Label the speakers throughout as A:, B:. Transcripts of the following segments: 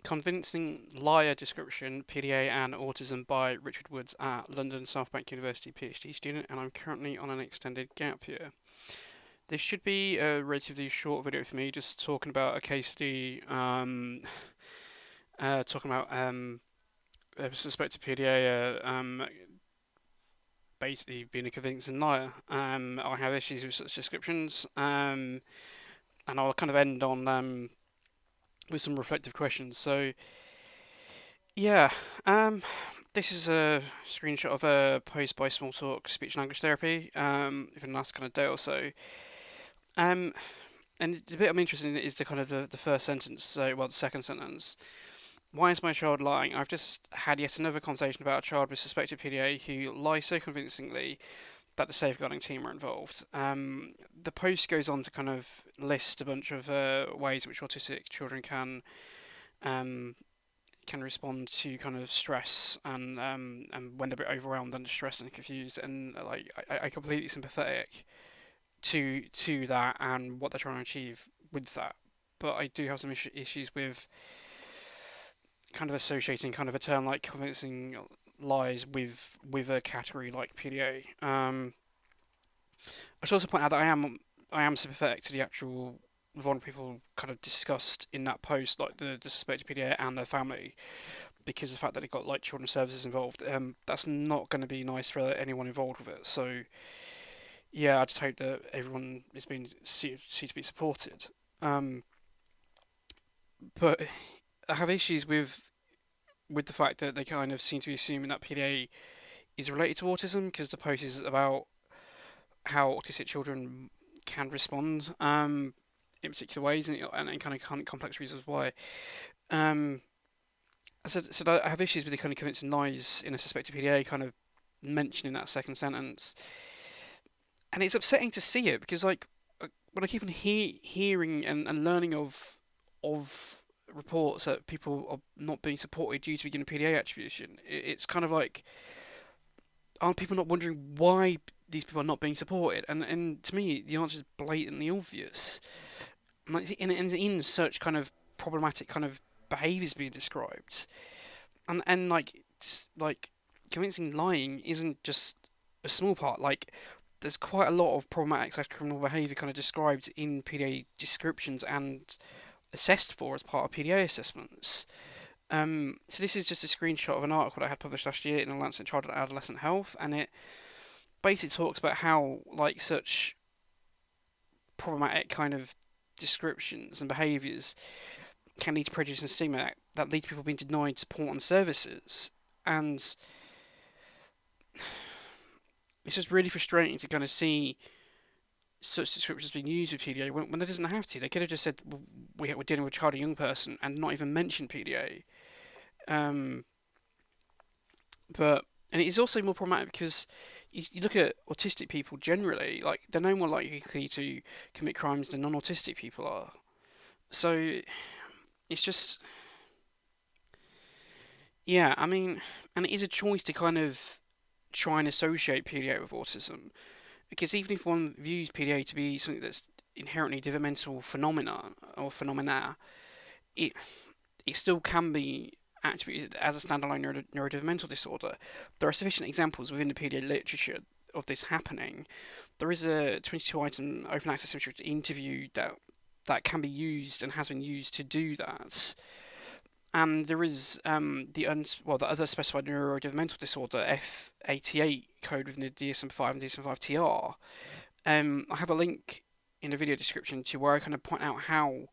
A: Convincing Liar Description, PDA and Autism by Richard Woods at London South Bank University PhD student, and I'm currently on an extended gap year. This should be a relatively short video for me, just talking about a case study, talking about a suspected PDA basically being a convincing liar. I have issues with such descriptions, and I'll kind of end on with some reflective questions. So, yeah, um, this is a screenshot of a post by Small Talk Speech and Language Therapy within the last kind of day or so. Um, and the bit I'm interested in is the kind of the first sentence, so, well, the second sentence. Why is my child lying? I've just had yet another conversation about a child with suspected PDA who lies so convincingly that the safeguarding team are involved. The post goes on to kind of list a bunch of ways in which autistic children um, can respond to kind of stress and when they're a bit overwhelmed and stressed and confused, and like I completely sympathetic to that and what they're trying to achieve with that. But I do have some issues with kind of associating kind of a term like convincing lies with a category like PDA. I should also point out that I am sympathetic to the actual vulnerable people kind of discussed in that post, like the suspected PDA and their family, because of the fact that it got like children's services involved. That's not going to be nice for anyone involved with it. So yeah, I just hope that everyone is being seen to be supported. Um, but I have issues with the fact that they kind of seem to be assuming that PDA is related to autism, because the post is about how autistic children can respond in particular ways, and kind of complex reasons why. Um, so I have issues with the kind of convincing lies in a suspected PDA kind of mentioned in that second sentence, and it's upsetting to see it because like when I keep on hearing and learning of reports that people are not being supported due to beginning PDA attribution, it's kind of like, aren't people not wondering why these people are not being supported? And to me, the answer is blatantly obvious. And in such kind of problematic kind of behaviours being described, and like convincing lying isn't just a small part. Like there's quite a lot of problematic criminal behaviour kind of described in PDA descriptions and assessed for as part of PDA assessments. So this is just a screenshot of an article that I had published last year in the Lancet Child and Adolescent Health, and it basically talks about how like such problematic kind of descriptions and behaviours can lead to prejudice and stigma that lead to people being denied support and services. And it's just really frustrating to kind of see such descriptions being used with PDA when they doesn't have to. They could have just said, well, we're dealing with a child or young person, and not even mention PDA. Um, but and it is also more problematic because you look at autistic people generally, like they're no more likely to commit crimes than non-autistic people are. So it's just, yeah, I mean, and it is a choice to kind of try and associate PDA with autism, because even if one views PDA to be something that's inherently developmental phenomena or phenomena, it it still can be attributed as a standalone neurodevelopmental disorder. There are sufficient examples within the PDA literature of this happening. There is a 22-item open access interview that can be used and has been used to do that. And there is the other specified neurodevelopmental disorder F88 code within the DSM-5 and DSM-5-TR. I have a link in the video description to where I kind of point out how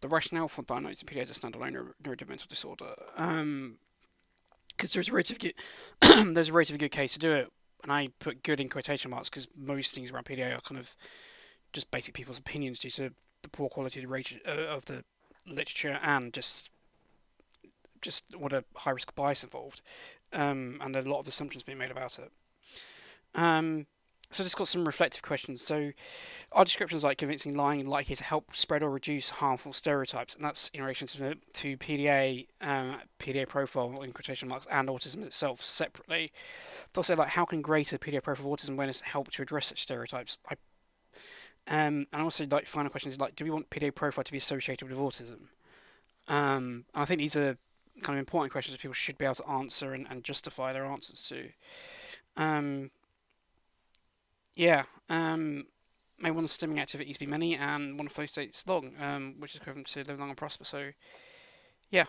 A: the rationale for diagnosing PDA as a standalone neurodevelopmental disorder, because there's a relatively good there's a relatively good case to do it, and I put good in quotation marks because most things around PDA are kind of just basic people's opinions due to the poor quality of the literature and just what a high risk bias involved, and a lot of assumptions being made about it. So just got some reflective questions. So are descriptions like convincing lying likely to help spread or reduce harmful stereotypes? And that's in relation to PDA, PDA profile in quotation marks, and autism itself separately. They'll say like, how can greater PDA profile of autism awareness help to address such stereotypes? And also like final questions like, do we want PDA profile to be associated with autism? And I think these are kind of important questions that people should be able to answer and justify their answers to. Um, yeah. May one's stimming activities be many and one of those states long, which is equivalent to live long and prosper. So, yeah.